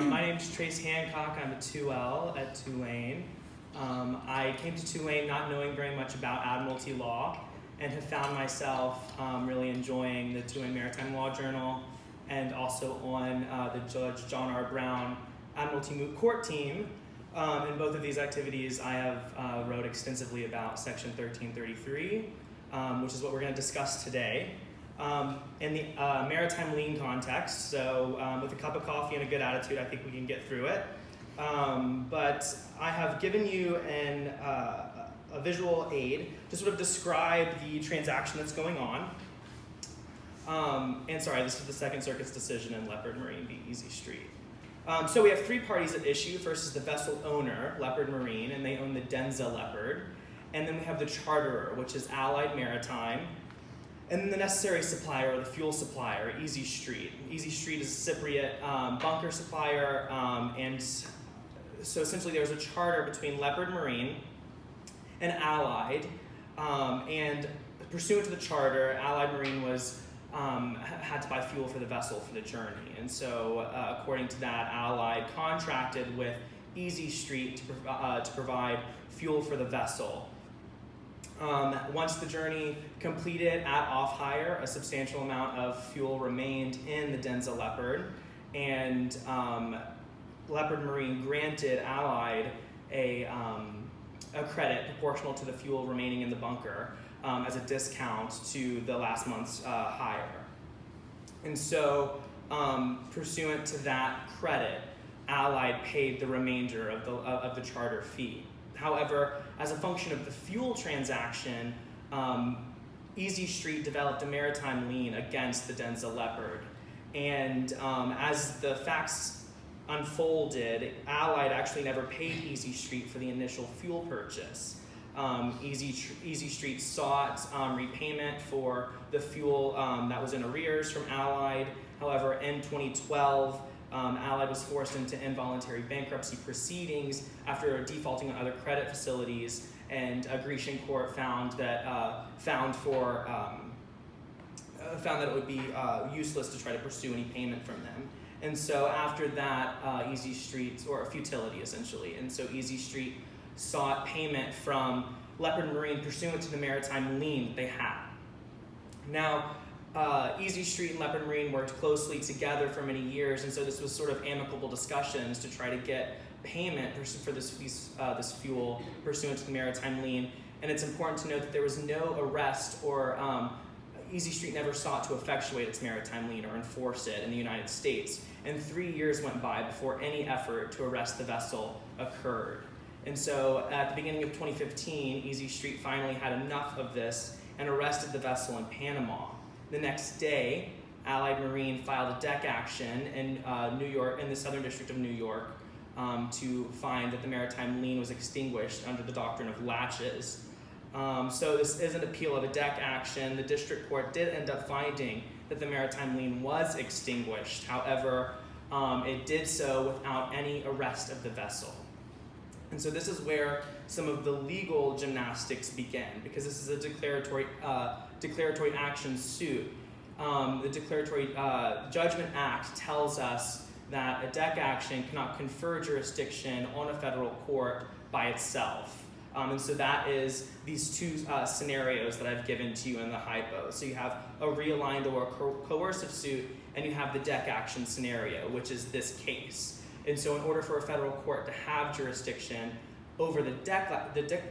My name is Trace Hancock. I'm a 2L at Tulane. I came to Tulane not knowing very much about admiralty law and have found myself really enjoying the Tulane Maritime Law Journal and also on the Judge John R. Brown Admiralty Moot Court team. In both of these activities, I have wrote extensively about Section 1333, which is what we're going to discuss today. In the maritime lien context, so with a cup of coffee and a good attitude, I think we can get through it. But I have given you a visual aid to sort of describe the transaction that's going on. And sorry, this is the Second Circuit's decision in Leopard Marine v. Easy Street. So we have three parties at issue. First is the vessel owner, Leopard Marine, and they own the Denza Leopard. And then we have the charterer, which is Allied Maritime. And then the necessary supplier, or the fuel supplier, Easy Street. Easy Street is a Cypriot bunker supplier, and so essentially there was a charter between Leopard Marine and Allied, and pursuant to the charter, Allied Marine had to buy fuel for the vessel for the journey, and so according to that, Allied contracted with Easy Street to provide fuel for the vessel. Once the journey completed at off-hire, a substantial amount of fuel remained in the Denza Leopard, and Leopard Marine granted Allied a credit proportional to the fuel remaining in the bunker as a discount to the last month's hire. And so, pursuant to that credit, Allied paid the remainder of the charter fee. However, as a function of the fuel transaction, Easy Street developed a maritime lien against the Denza Leopard. And as the facts unfolded, Allied actually never paid Easy Street for the initial fuel purchase. Easy Street sought repayment for the fuel that was in arrears from Allied. However, in 2012, Allied was forced into involuntary bankruptcy proceedings after defaulting on other credit facilities, and a Grecian court found that it would be useless to try to pursue any payment from them. And so after that, Easy Street, or a futility essentially, and so Easy Street sought payment from Leopard Marine pursuant to the maritime lien that they had. Now, Easy Street and Leopard Marine worked closely together for many years, and so this was sort of amicable discussions to try to get payment for this fuel pursuant to the maritime lien. And it's important to note that there was no arrest, or Easy Street never sought to effectuate its maritime lien or enforce it in the United States. And 3 years went by before any effort to arrest the vessel occurred. And so at the beginning of 2015, Easy Street finally had enough of this and arrested the vessel in Panama. The next day, Allied Marine filed a deck action in New York, in the Southern District of New York, to find that the maritime lien was extinguished under the doctrine of laches. So this is an appeal of a deck action. The district court did end up finding that the maritime lien was extinguished. However, it did so without any arrest of the vessel. And so this is where some of the legal gymnastics begin, because this is a declaratory action suit. The Declaratory Judgment Act tells us that a deck action cannot confer jurisdiction on a federal court by itself. And so that is these two scenarios that I've given to you in the hypo. So you have a realigned or coercive suit, and you have the deck action scenario, which is this case. And so in order for a federal court to have jurisdiction over the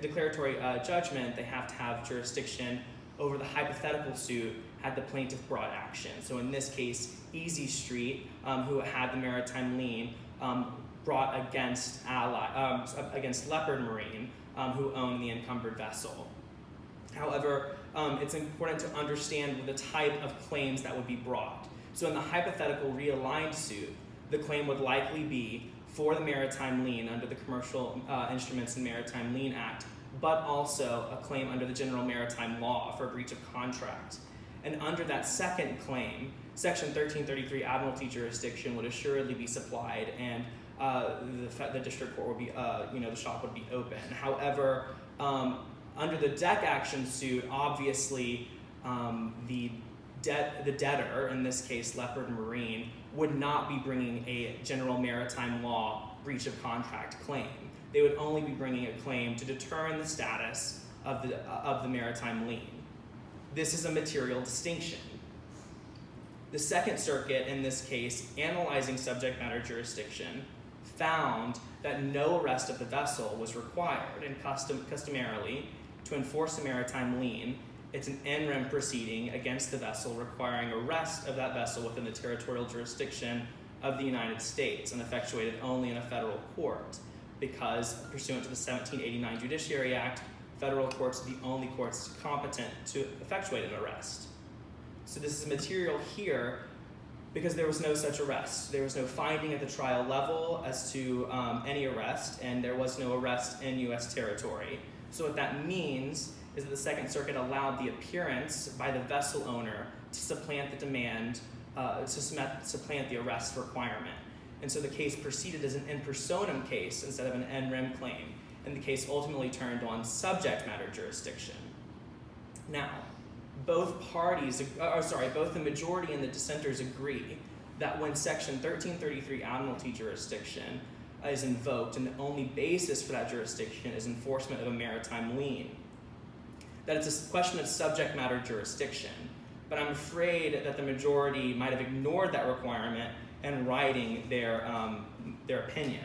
declaratory judgment, they have to have jurisdiction over the hypothetical suit had the plaintiff brought action. So in this case, Easy Street, who had the maritime lien, brought against Leopard Marine, who owned the encumbered vessel. However, it's important to understand the type of claims that would be brought. So in the hypothetical realigned suit, the claim would likely be for the maritime lien under the Commercial Instruments and Maritime Lien Act, but also a claim under the General Maritime Law for breach of contract. And under that second claim, Section 1333 Admiralty jurisdiction would assuredly be supplied, and the district court would be, the shop would be open. However, under the deck action suit, obviously the debtor, in this case Leopard Marine, would not be bringing a general maritime law breach of contract claim. They would only be bringing a claim to determine the status of the maritime lien. This is a material distinction. The Second Circuit, in this case, analyzing subject matter jurisdiction, found that no arrest of the vessel was required, and customarily, to enforce a maritime lien, it's an in rem proceeding against the vessel requiring arrest of that vessel within the territorial jurisdiction of the United States and effectuated only in a federal court, because pursuant to the 1789 Judiciary Act, federal courts are the only courts competent to effectuate an arrest. So this is material here because there was no such arrest. There was no finding at the trial level as to any arrest, and there was no arrest in U.S. territory. So what that means is that the Second Circuit allowed the appearance by the vessel owner to supplant the demand, to supplant the arrest requirement. And so the case proceeded as an in personam case instead of an in rem claim, and the case ultimately turned on subject matter jurisdiction. Now, both the majority and the dissenters agree that when Section 1333 admiralty jurisdiction is invoked and the only basis for that jurisdiction is enforcement of a maritime lien, that it's a question of subject matter jurisdiction. But I'm afraid that the majority might have ignored that requirement in writing their opinion.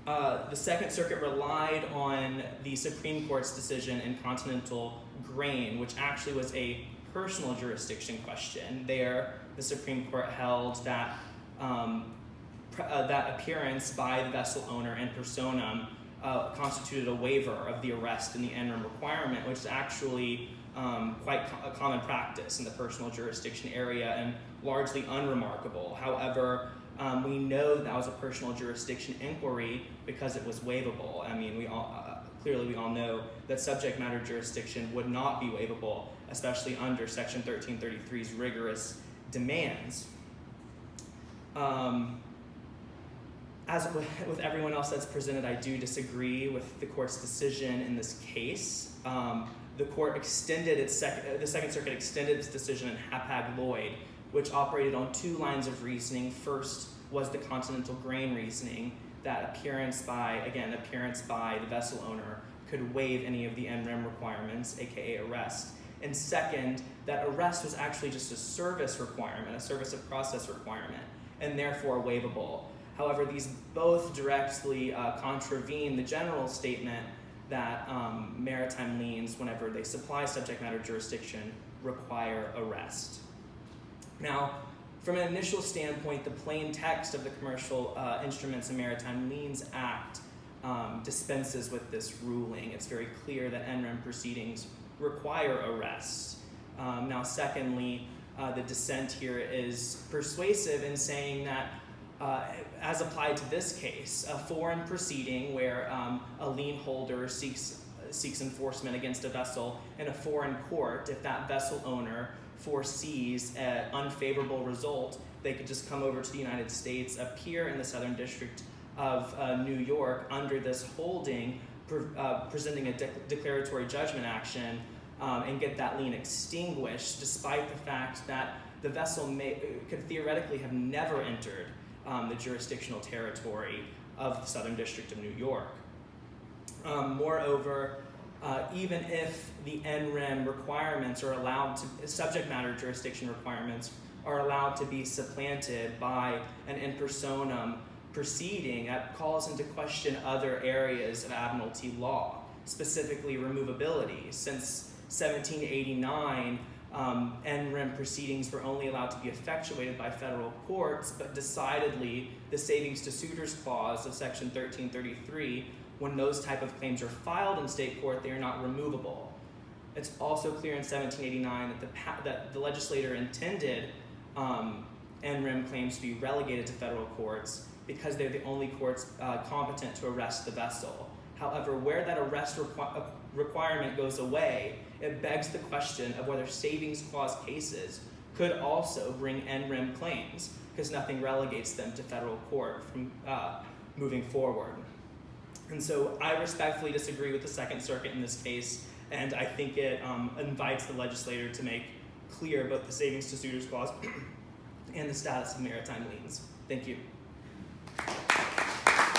The Second Circuit relied on the Supreme Court's decision in Continental Grain, which actually was a personal jurisdiction question. There, the Supreme Court held that that appearance by the vessel owner in personam constituted a waiver of the arrest in the in rem requirement, which is actually quite a common practice in the personal jurisdiction area and largely unremarkable. However, we know that was a personal jurisdiction inquiry because it was waivable. I mean, we all know that subject matter jurisdiction would not be waivable, especially under Section 1333's rigorous demands. As with everyone else that's presented, I do disagree with the court's decision in this case. The Second Circuit extended its decision in Hapag-Lloyd, which operated on two lines of reasoning. First was the Continental Grain reasoning that appearance by the vessel owner could waive any of the in rem requirements, aka arrest. And second, that arrest was actually just a service requirement, a service of process requirement, and therefore waivable. However, these both directly contravene the general statement that maritime liens, whenever they supply subject matter jurisdiction, require arrest. Now, from an initial standpoint, the plain text of the Commercial Instruments and Maritime Liens Act dispenses with this ruling. It's very clear that in rem proceedings require arrests. Now, secondly, the dissent here is persuasive in saying that as applied to this case, a foreign proceeding where a lien holder seeks enforcement against a vessel in a foreign court, if that vessel owner foresees an unfavorable result, they could just come over to the United States, appear in the Southern District of New York under this holding, presenting a declaratory judgment action, and get that lien extinguished, despite the fact that the vessel could theoretically have never entered the jurisdictional territory of the Southern District of New York. Moreover, even if the in rem requirements are allowed to, subject matter jurisdiction requirements are allowed to be supplanted by an in personam proceeding, that calls into question other areas of admiralty law, specifically removability. Since 1789, in rem proceedings were only allowed to be effectuated by federal courts, but decidedly the savings to suitors clause of Section 1333, when those type of claims are filed in state court, they are not removable. It's also clear in 1789 that the legislator intended in rem claims to be relegated to federal courts because they're the only courts competent to arrest the vessel. However, where that arrest requirement goes away, it begs the question of whether savings clause cases could also bring in rem claims, because nothing relegates them to federal court from moving forward. And so I respectfully disagree with the Second Circuit in this case, and I think it invites the legislator to make clear both the savings to suitors clause and the status of maritime liens. Thank you.